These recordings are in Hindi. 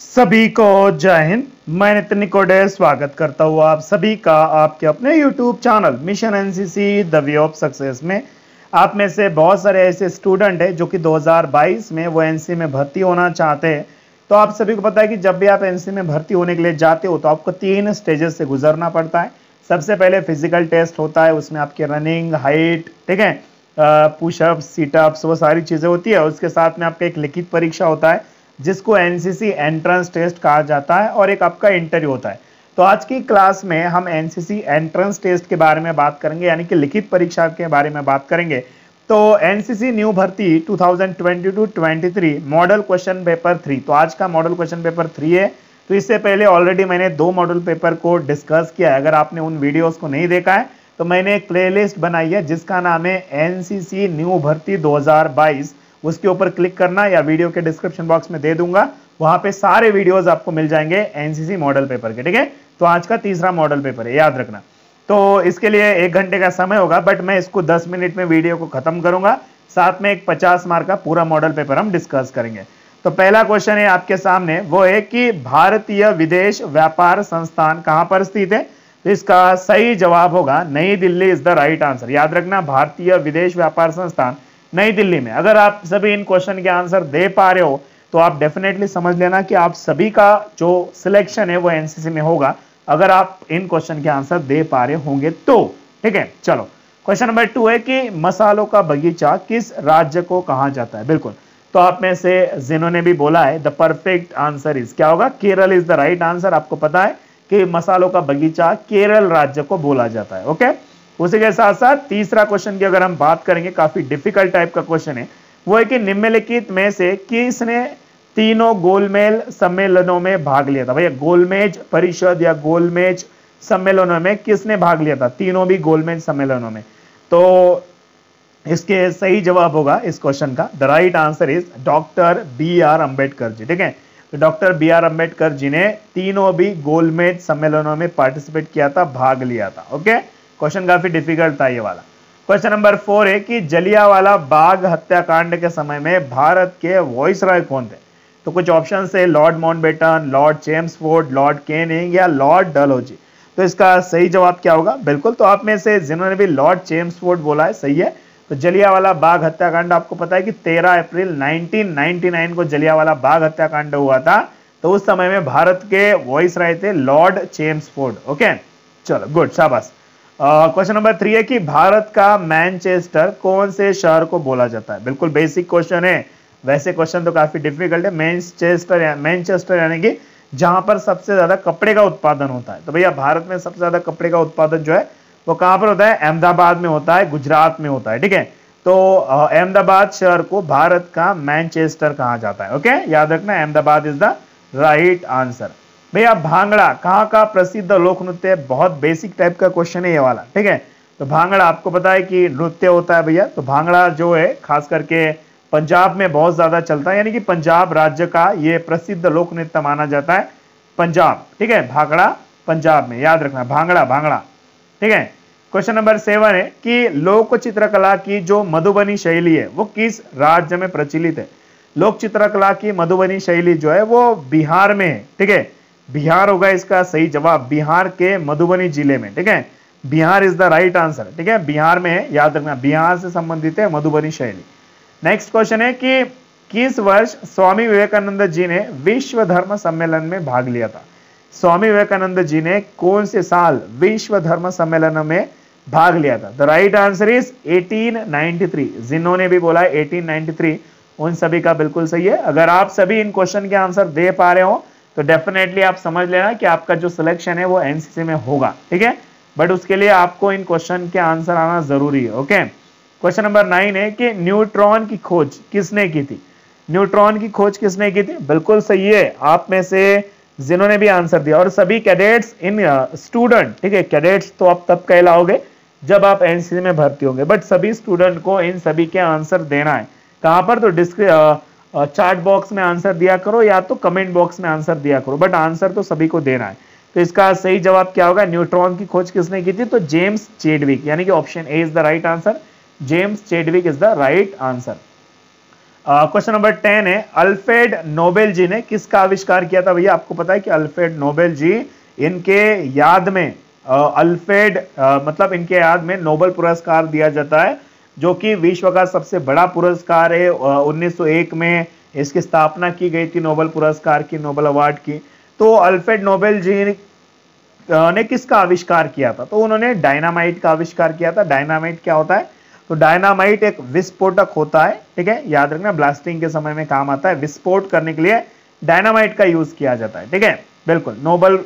सभी को जय हिंद। मैं नितिन निकोडे स्वागत करता हूँ आप सभी का आपके अपने YouTube channel mission NCC the way of success में। आप में से बहुत सारे ऐसे स्टूडेंट हैं जो कि 2022 में वो एनसीसी में भर्ती होना चाहते हैं। तो आप सभी को पता है कि जब भी आप एनसीसी में भर्ती होने के लिए जाते हो तो आपको 3 स्टेजेस से गुजरना पड़ता है। सबसे पहले फिजिकल टेस्ट होता है, उसमें आपकी रनिंग, हाइट, ठीक है, पुशअप्स, सीटअप्स, वो सारी चीज़ें होती है। उसके साथ में आपका एक लिखित परीक्षा होता है जिसको एनसीसी एंट्रेंस टेस्ट कहा जाता है, और एक आपका इंटरव्यू होता है। तो आज की क्लास में हम एनसीसी एंट्रेंस टेस्ट के बारे में बात करेंगे, यानी कि लिखित परीक्षा के बारे में बात करेंगे। तो एनसीसी न्यू भर्ती 2022-23 मॉडल क्वेश्चन पेपर 3, तो आज का मॉडल क्वेश्चन पेपर 3 है। तो इससे पहले ऑलरेडी मैंने 2 मॉडल पेपर को डिस्कस किया है। अगर आपने उन वीडियोस को नहीं देखा है तो मैंने एक प्लेलिस्ट बनाई है जिसका नाम है एनसीसी न्यू भर्ती 2022। उसके ऊपर क्लिक करना, या वीडियो के डिस्क्रिप्शन बॉक्स में दे दूंगा, वहां पे सारे वीडियोस आपको मिल जाएंगे एनसीसी मॉडल पेपर के, ठीक है। तो आज का तीसरा मॉडल पेपर है, याद रखना। तो इसके लिए 1 घंटे का समय होगा, बट मैं इसको 10 मिनट में वीडियो को खत्म करूंगा। साथ में एक 50 मार्क का पूरा मॉडल पेपर हम डिस्कस करेंगे। तो पहला क्वेश्चन है आपके सामने, वो है कि भारतीय विदेश व्यापार संस्थान कहां पर स्थित है। तो इसका सही जवाब होगा नई Delhi is the right answer. याद रखना, भारतीय विदेश व्यापार संस्थान नई दिल्ली में। अगर आप सभी इन क्वेश्चन के आंसर दे पा रहे हो तो आप डेफिनेटली समझ लेना कि आप सभी का जो सिलेक्शन है वो एनसीसी में होगा, अगर आप इन क्वेश्चन के आंसर दे पा रहे होंगे तो, ठीक है। चलो, क्वेश्चन नंबर 2 है कि मसालों का बगीचा किस राज्य को कहा जाता है। बिल्कुल, तो आप में से जिन्होंने भी बोला है द परफेक्ट आंसर इज, क्या होगा, Kerala is the right answer. आपको पता है कि मसालों का बगीचा केरल राज्य को बोला जाता है, ओके। उसी के साथ साथ तीसरा क्वेश्चन की अगर हम बात करेंगे, काफी डिफिकल्ट टाइप का क्वेश्चन है, वो है कि निम्नलिखित में से किसने तीनों गोलमेज सम्मेलनों में भाग लिया था। भैया, गोलमेज परिषद या गोलमेज सम्मेलनों में किसने भाग लिया था, तीनों भी गोलमेज सम्मेलनों में। तो इसके सही जवाब होगा इस क्वेश्चन का, the right answer is doctor BR Ambedkar ji, ठीक है। तो डॉक्टर BR अम्बेडकर जी ने तीनों भी गोलमेज सम्मेलनों में पार्टिसिपेट किया था, भाग लिया था, ओके। क्वेश्चन काफी डिफिकल्ट था ये वाला। क्वेश्चन नंबर 4 है कि जलियांवाला बाग हत्याकांड के समय में भारत के वॉइसरॉय कौन थे। तो कुछ ऑप्शन है, Lord Mountbatten, Lord Chelmsford, Lord Canning या लॉर्ड डलहौजी। तो इसका सही जवाब क्या होगा। बिल्कुल, तो आप में से जिन्होंने भी लॉर्ड चेम्सफोर्ड बोला है, सही है। तो जलियांवाला बाग हत्याकांड आपको पता है कि 13 अप्रैल 1999 को जलियांवाला बाग हत्याकांड हुआ था। तो उस समय में भारत के वॉइसरॉय थे लॉर्ड चेम्सफोर्ड, ओके। चलो, गुड, शाबाश। क्वेश्चन नंबर 3 है कि भारत का मैनचेस्टर कौन से शहर को बोला जाता है। बिल्कुल बेसिक क्वेश्चन है, वैसे क्वेश्चन तो काफी डिफिकल्ट है। मैनचेस्टर यानी कि जहां पर सबसे ज्यादा कपड़े का उत्पादन होता है। तो भैया, भारत में सबसे ज्यादा कपड़े का उत्पादन जो है वो कहां पर होता है, अहमदाबाद में होता है, गुजरात में होता है, ठीक है। तो अहमदाबाद शहर को भारत का मैनचेस्टर कहा जाता है, ओके। याद रखना, Ahmedabad is the right answer. भैया, भांगड़ा कहाँ का प्रसिद्ध लोक नृत्य है। बहुत बेसिक टाइप का क्वेश्चन है ये वाला, ठीक है। तो भांगड़ा आपको पता है कि नृत्य होता है भैया। तो भांगड़ा जो है खास करके पंजाब में बहुत ज्यादा चलता है, यानी कि पंजाब राज्य का ये प्रसिद्ध लोक नृत्य माना जाता है, पंजाब, ठीक है। भांगड़ा पंजाब में, याद रखना, भांगड़ा भांगड़ा, ठीक है। क्वेश्चन नंबर 7 है कि लोक चित्रकला की जो मधुबनी शैली है वो किस राज्य में प्रचलित है। लोक चित्रकला की मधुबनी शैली जो है वो बिहार में है, ठीक है। बिहार होगा इसका सही जवाब, बिहार के मधुबनी जिले में, ठीक है। Bihar is the right answer, ठीक है, बिहार में है, याद रखना, बिहार से संबंधित है मधुबनी शैली। नेक्स्ट क्वेश्चन है कि किस वर्ष स्वामी विवेकानंद जी ने विश्व धर्म सम्मेलन में भाग लिया था। स्वामी विवेकानंद जी ने कौन से साल विश्व धर्म सम्मेलन में भाग लिया था। The right answer is 1893। जिन्होंने भी बोला है 1893, उन सभी का बिल्कुल सही है। अगर आप सभी इन क्वेश्चन के आंसर दे पा रहे हो तो डेफिनेटली आप समझ लेना कि आपका जो सिलेक्शन है वो एनसीसी में होगा, ठीक है। बट उसके लिए आपको इन क्वेश्चन के आंसर आना जरूरी है, ओके। क्वेश्चन नंबर 9 है कि न्यूट्रॉन की खोज किसने की थी। न्यूट्रॉन की खोज किसने की थी। बिल्कुल सही है, आप में से जिन्होंने भी आंसर दिया, और सभी कैडेट्स इन स्टूडेंट, ठीक है। कैडेट्स तो आप तब कहलाओगे जब आप एनसीसी में भर्ती होंगे, बट सभी स्टूडेंट को इन सभी के आंसर देना है। कहां पर, तो चार्ट बॉक्स में आंसर दिया करो या तो कमेंट बॉक्स में आंसर दिया करो, बट आंसर तो सभी को देना है। तो इसका सही जवाब क्या होगा, न्यूट्रॉन की खोज किसने की थी। तो जेम्स चेडविक, यानी कि option A is the right answer, James Chadwick is the right answer. Question number 10 है, अल्फ्रेड नोबेल जी ने किसका आविष्कार किया था? भैया आपको पता है कि अल्फ्रेड नोबेल जी, इनके याद में मतलब इनके याद में नोबेल पुरस्कार दिया जाता है, जो कि विश्व का सबसे बड़ा पुरस्कार है। 1901 में इसकी स्थापना की गई थी नोबेल पुरस्कार की, नोबेल अवार्ड की। तो अल्फ्रेड नोबेल जी ने किसका आविष्कार किया था? तो उन्होंने डायनामाइट का आविष्कार किया था। डायनामाइट क्या होता है? तो डायनामाइट एक विस्फोटक होता है, ठीक है, याद रखना, ब्लास्टिंग के समय में काम आता है। विस्फोट करने के लिए डायनामाइट का यूज किया जाता है, ठीक है, बिल्कुल।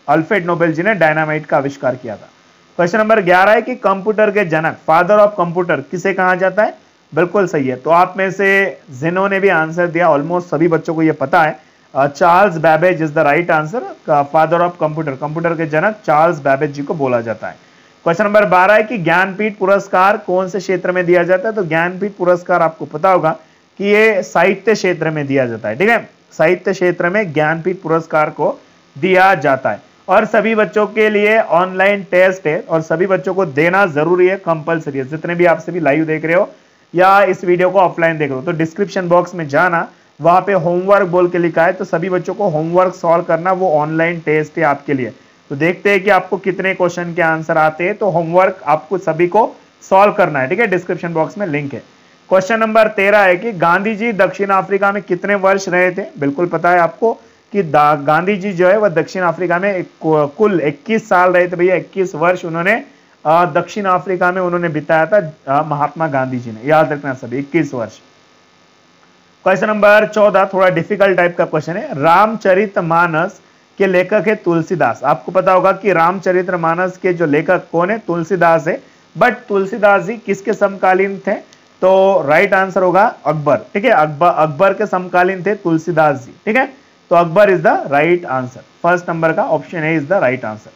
अल्फ्रेड नोबेल जी ने डायनामाइट का आविष्कार किया था। क्वेश्चन नंबर 11 है कि कंप्यूटर के जनक, फादर ऑफ कंप्यूटर किसे कहा जाता है? बिल्कुल सही है। तो आप में से जिन्होंने भी आंसर दिया, ऑलमोस्ट सभी बच्चों को यह पता है, Charles Babbage is the right answer. Father of computer, computer के जनक चार्ल्स बैबेज जी को बोला जाता है। क्वेश्चन नंबर 12 है कि ज्ञानपीठ पुरस्कार कौन से क्षेत्र में दिया जाता है? तो ज्ञानपीठ पुरस्कार आपको पता होगा कि ये साहित्य क्षेत्र में दिया जाता है, ठीक है, साहित्य क्षेत्र में ज्ञानपीठ पुरस्कार को दिया जाता है। और सभी बच्चों के लिए ऑनलाइन टेस्ट है और सभी बच्चों को देना जरूरी है, कंपलसरी है। जितने भी आप सभी लाइव देख रहे हो या इस वीडियो को ऑफलाइन देख रहे हो, तो डिस्क्रिप्शन बॉक्स में जाना, वहां पे होमवर्क बोल के लिखा है, तो सभी बच्चों को होमवर्क सॉल्व करना, वो ऑनलाइन टेस्ट है आपके लिए। तो देखते हैं कि आपको कितने क्वेश्चन के आंसर आते हैं। तो होमवर्क आपको सभी को सॉल्व करना है, ठीक है, डिस्क्रिप्शन बॉक्स में लिंक है। क्वेश्चन नंबर 13 है कि गांधी जी दक्षिण अफ्रीका में कितने वर्ष रहे थे? बिल्कुल पता है आपको कि गांधी जी जो है वह दक्षिण अफ्रीका में कुल 21 साल रहे थे। भैया 21 वर्ष उन्होंने दक्षिण अफ्रीका में उन्होंने बिताया था, महात्मा गांधी जी ने, याद रखना सभी, 21 वर्ष। क्वेश्चन नंबर 14 थोड़ा डिफिकल्ट टाइप का क्वेश्चन है। रामचरितमानस के लेखक है तुलसीदास। आपको पता होगा कि रामचरितमानस के जो लेखक कौन है? तुलसीदास है। बट तुलसीदास जी किसके समकालीन थे? तो राइट आंसर होगा अकबर, ठीक है, अकबर के समकालीन थे तुलसीदास जी, ठीक है। तो Akbar is the right answer. First number का option A is the right answer.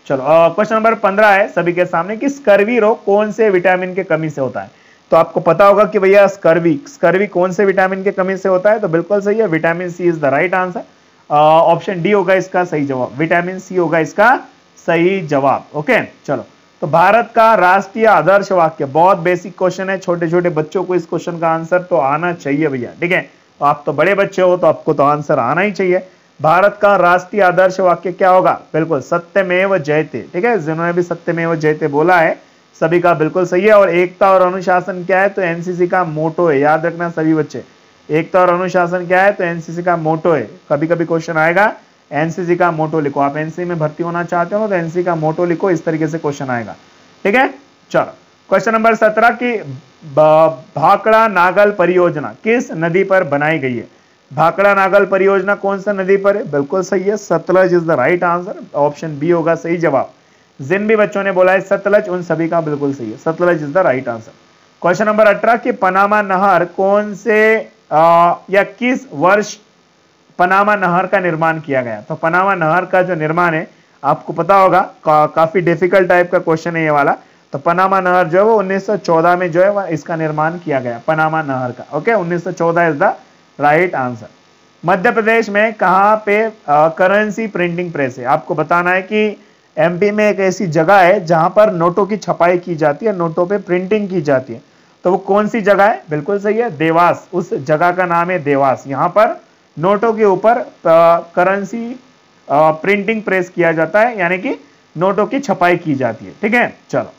चलो क्वेश्चन नंबर 15 है सभी के सामने कि स्कर्वी रोग कौन से विटामिन की कमी से होता है? तो आपको पता होगा कि भैया स्कर्वी कौन से विटामिन की कमी से होता है? तो बिल्कुल सही है, vitamin C is the right answer. Option D होगा इसका सही जवाब, विटामिन सी होगा इसका सही जवाब। ओके, चलो, तो भारत का राष्ट्रीय आदर्श वाक्य, बहुत बेसिक क्वेश्चन है, छोटे छोटे बच्चों को इस क्वेश्चन का आंसर तो आना चाहिए भैया, ठीक है। तो आप तो बड़े बच्चे हो तो आपको तो आंसर आना ही चाहिए। भारत का राष्ट्रीय आदर्श वाक्य क्या होगा? बिल्कुल सत्यमेव जयते, ठीक है, जिन्होंने भी सत्यमेव जयते बोला है सभी का बिल्कुल सही है। और एकता और अनुशासन क्या है? तो एनसीसी का मोटो है, याद रखना सभी बच्चे, एकता और अनुशासन क्या है? तो एनसीसी का मोटो है। कभी कभी क्वेश्चन आएगा एनसीसी का मोटो लिखो, आप एनसीसी में भर्ती होना चाहते हो तो एनसीसी का मोटो लिखो, इस तरीके से क्वेश्चन आएगा, ठीक है। चलो क्वेश्चन नंबर 17 की भाखड़ा नागल परियोजना किस नदी पर बनाई गई है? भाखड़ा नागल परियोजना कौन सा नदी पर है? बिल्कुल सही है, Sutlej is the right answer. Option B होगा सही जवाब। जिन भी बच्चों ने बोला है सतलज, उन सभी का बिल्कुल सही है, Sutlej is the right answer. Question number 18 की पनामा नहर कौन से या किस वर्ष पनामा नहर का निर्माण किया गया? तो पनामा नहर का जो निर्माण है आपको पता होगा, काफी डिफिकल्ट टाइप का क्वेश्चन है ये वाला। तो पनामा नहर जो है वो 1914 में जो है इसका निर्माण किया गया, पनामा नहर का। Okay, 1914 is the right answer. Madhya Pradesh में कहां पे करेंसी प्रिंटिंग प्रेस है? आपको बताना है कि एमपी में एक ऐसी जगह है जहां पर नोटों की छपाई की जाती है, नोटों पे प्रिंटिंग की जाती है। तो वो कौन सी जगह है? बिल्कुल सही है, देवास। उस जगह का नाम है देवास। यहां पर नोटों के ऊपर करेंसी प्रिंटिंग प्रेस किया जाता है, यानी कि नोटों की छपाई की जाती है, ठीक है। चलो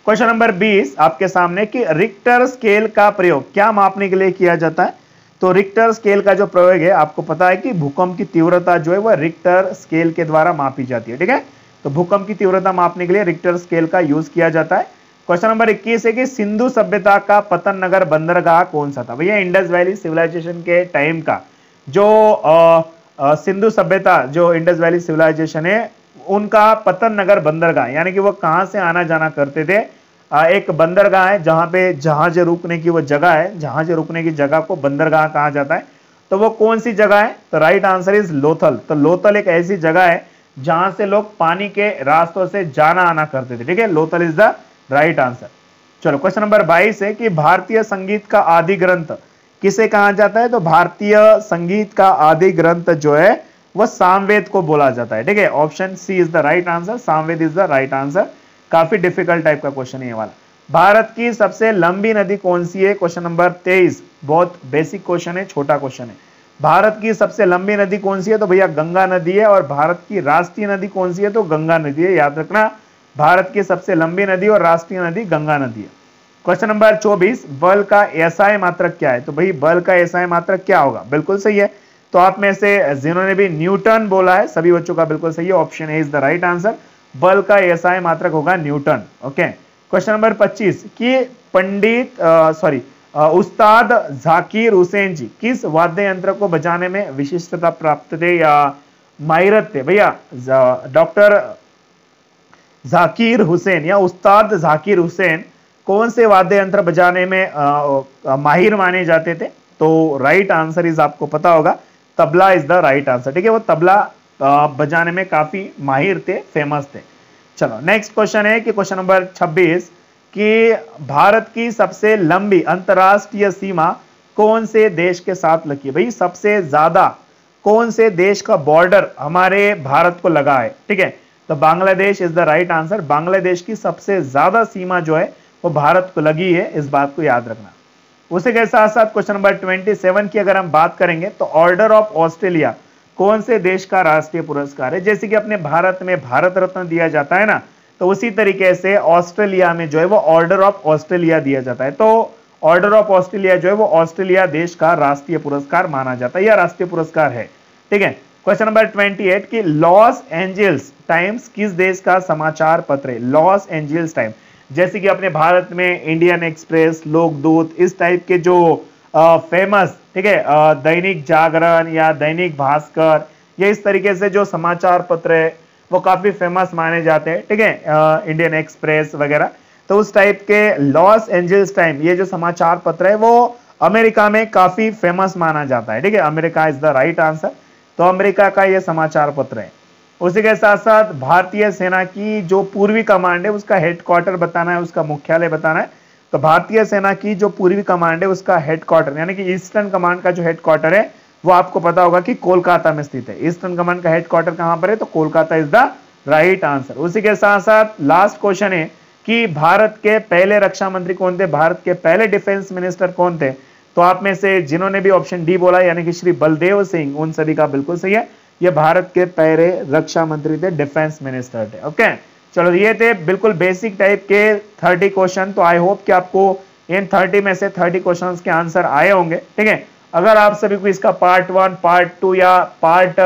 क्वेश्चन नंबर 20 आपके सामने कि रिक्टर स्केल का प्रयोग क्या मापने के लिए किया जाता है? तो रिक्टर स्केल का जो प्रयोग है आपको पता है कि भूकंप की तीव्रता जो है वह रिक्टर स्केल के द्वारा मापी जाती है, ठीक है। तो भूकंप की तीव्रता मापने के लिए रिक्टर स्केल का यूज किया जाता है। क्वेश्चन नंबर 21 है कि सिंधु सभ्यता का पतन नगर बंदरगाह कौन सा था? भैया इंडस वैली सिविलाइजेशन के टाइम का जो सिंधु सभ्यता, जो इंडस वैली सिविलाइजेशन है, उनका पतन नगर बंदरगाह, यानी कि वो कहां से आना जाना करते थे? एक बंदरगाह है जहां पे जहाज रुकने की वो जगह है, जहाज रुकने की जगह को बंदरगाह कहा जाता है। तो वो कौन सी जगह है? तो राइट आंसर इज लोथल। तो लोथल एक ऐसी जगह है जहां से लोग पानी के रास्तों से जाना आना करते थे, ठीक है। Lothal is the right answer. चलो क्वेश्चन नंबर 22 है कि भारतीय संगीत का आदि ग्रंथ किसे कहा जाता है? तो भारतीय संगीत का आदि ग्रंथ जो है वह सामवेद को बोला जाता है, ठीक है। Option C is the right answer, Samaveda is the right answer. काफी डिफिकल्ट टाइप का क्वेश्चन है ये वाला। भारत की सबसे लंबी नदी कौन सी है? क्वेश्चन नंबर 23, बहुत बेसिक क्वेश्चन है, छोटा क्वेश्चन है। भारत की सबसे लंबी नदी कौन सी है? तो भैया गंगा नदी है। और भारत की राष्ट्रीय नदी कौन सी है? तो गंगा नदी है, याद रखना। भारत की सबसे लंबी नदी और राष्ट्रीय नदी गंगा नदी है। क्वेश्चन नंबर 24, बल का एसआई मात्रक क्या है? तो भाई बल का एसआई मात्रक क्या होगा? बिल्कुल सही है। तो आप में से जिन्होंने भी न्यूटन बोला है सभी बच्चों का बिल्कुल सही है, option A is the right answer. बल का एसआई मात्रक होगा न्यूटन। ओके, क्वेश्चन नंबर 25 कि उस्ताद जाकिर हुसैन जी किस वाद्य यंत्र को बजाने में विशिष्टता प्राप्त थे या माहिरत थे? भैया डॉक्टर जाकिर हुसैन या उस्ताद जाकिर हुसैन कौन से वाद्य यंत्र बजाने में माहिर माने जाते थे? तो राइट आंसर इज, आपको पता होगा, tabla is the right answer. ठीक है, वो तबला बजाने में काफी माहिर थे, फेमस थे। चलो नेक्स्ट क्वेश्चन है कि क्वेश्चन नंबर 26 कि भारत की सबसे लंबी अंतरराष्ट्रीय सीमा कौन से देश के साथ लगी है? भाई सबसे ज्यादा कौन से देश का बॉर्डर हमारे भारत को लगा है? ठीक है, तो Bangladesh is the right answer. Bangladesh की सबसे ज्यादा सीमा जो है वो भारत को लगी है, इस बात को याद रखना। उसी के साथ साथ क्वेश्चन नंबर 27 की अगर हम बात करेंगे तो ऑर्डर ऑफ ऑस्ट्रेलिया कौन से देश का राष्ट्रीय पुरस्कार है? जैसे कि अपने भारत में भारत रत्न दिया जाता है ना, तो उसी तरीके से ऑस्ट्रेलिया में जो है वो ऑर्डर ऑफ ऑस्ट्रेलिया दिया जाता है। तो ऑर्डर ऑफ ऑस्ट्रेलिया जो है वो ऑस्ट्रेलिया देश का राष्ट्रीय पुरस्कार माना जाता है या राष्ट्रीय पुरस्कार है। ठीक है, क्वेश्चन नंबर 28 कि लॉस एंजल्स टाइम्स किस देश का समाचार पत्र है? लॉस एंजल्स टाइम्स, जैसे कि अपने भारत में इंडियन एक्सप्रेस, लोकदूत, इस टाइप के जो फेमस, ठीक है, दैनिक जागरण या दैनिक भास्कर, ये इस तरीके से जो समाचार पत्र है वो काफी फेमस माने जाते हैं। ठीक है, इंडियन एक्सप्रेस वगैरह, तो उस टाइप के लॉस एंजल्स टाइम ये जो समाचार पत्र है वो अमेरिका में काफी फेमस माना जाता है। ठीक है, America is the right answer. तो अमेरिका का ये समाचार पत्र है। उसी के साथ साथ भारतीय सेना की जो पूर्वी कमांड है उसका हेडक्वार्टर बताना है, उसका मुख्यालय बताना है। तो भारतीय सेना की जो पूर्वी कमांड है उसका हेडक्वार्टर यानी कि ईस्टर्न कमांड का जो हेडक्वार्टर है वो आपको पता होगा कि कोलकाता में स्थित है। ईस्टर्न कमांड का हेडक्वार्टर कहां पर है? तो Kolkata is the right answer. उसी के साथ साथ लास्ट क्वेश्चन है कि भारत के पहले रक्षा मंत्री कौन थे? भारत के पहले डिफेंस मिनिस्टर कौन थे? तो आप में से जिन्होंने भी ऑप्शन डी बोला यानी कि श्री बलदेव सिंह, उन सभी का बिल्कुल सही है, ये भारत के पहले रक्षा मंत्री थे, डिफेंस मिनिस्टर थे। ओके, चलो ये थे बिल्कुल बेसिक टाइप के 30 क्वेश्चन। तो आई होप कि आपको इन 30 में से 30 क्वेश्चंस के आंसर आए होंगे। ठीक है, अगर आप सभी को इसका पार्ट 1, पार्ट 2 या पार्ट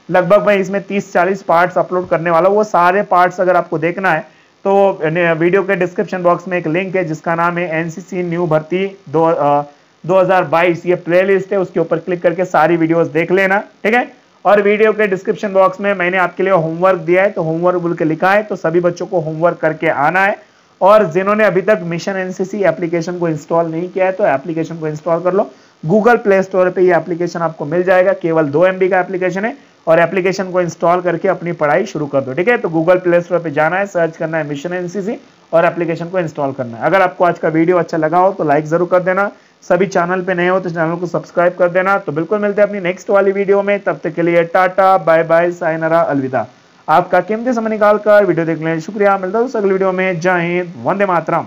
लगभग मैं इसमें 30-40 पार्ट्स अपलोड करने वाला हूं, वो सारे पार्ट्स अगर आपको देखना है तो वीडियो के डिस्क्रिप्शन बॉक्स में एक लिंक है जिसका नाम है एनसीसी न्यू भर्ती 2022, ये प्लेलिस्ट है, उसके ऊपर क्लिक करके सारी वीडियोस देख लेना। ठीक है, और वीडियो के डिस्क्रिप्शन बॉक्स में मैंने आपके लिए होमवर्क दिया है, तो होमवर्क बोल के लिखा है, तो सभी बच्चों को होमवर्क करके आना है। और जिन्होंने अभी तक मिशन एनसीसी एप्लीकेशन को इंस्टॉल नहीं किया है तो एप्लीकेशन को इंस्टॉल कर लो। गूगल प्ले स्टोर पे ये एप्लीकेशन आपको मिल जाएगा, केवल 2 MB का एप्लीकेशन है, और एप्लीकेशन को इंस्टॉल करके अपनी पढ़ाई शुरू कर दो। ठीक है, तो गूगल प्ले स्टोर पे जाना है, सर्च करना है मिशन एनसीसी और एप्लीकेशन को इंस्टॉल करना है। अगर आपको आज का वीडियो अच्छा लगा हो तो लाइक जरूर कर देना, सभी चैनल पे नए हो तो चैनल को सब्सक्राइब कर देना। तो बिल्कुल मिलते हैं अपनी नेक्स्ट वाली वीडियो में, तब तक के लिए टाटा बाय बाय, सायनरा, अलविदा। आपका कीमती समय निकाल कर वीडियो देखने के लिए शुक्रिया। मिलता हूं अगली वीडियो में। जय हिंद, वंदे मातरम।